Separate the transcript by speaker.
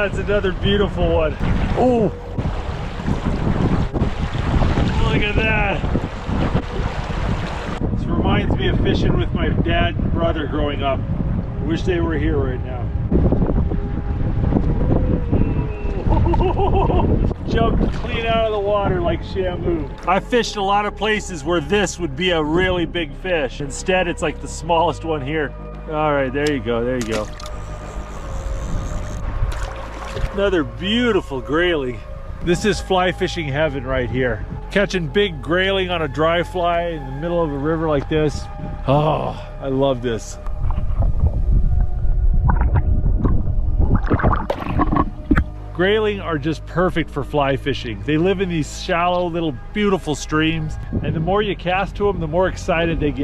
Speaker 1: That's another beautiful one. Oh, look at that. This reminds me of fishing with my dad and brother growing up. I wish they were here right now. Jumped clean out of the water like Shamu. I fished a lot of places where this would be a really big fish. Instead, it's like the smallest one here. All right, there you go, there you go. Another beautiful grayling. This is fly fishing heaven right here. Catching big grayling on a dry fly in the middle of a river like this. Oh, I love this. Grayling are just perfect for fly fishing. They live in these shallow little beautiful streams, and the more you cast to them, the more excited they get.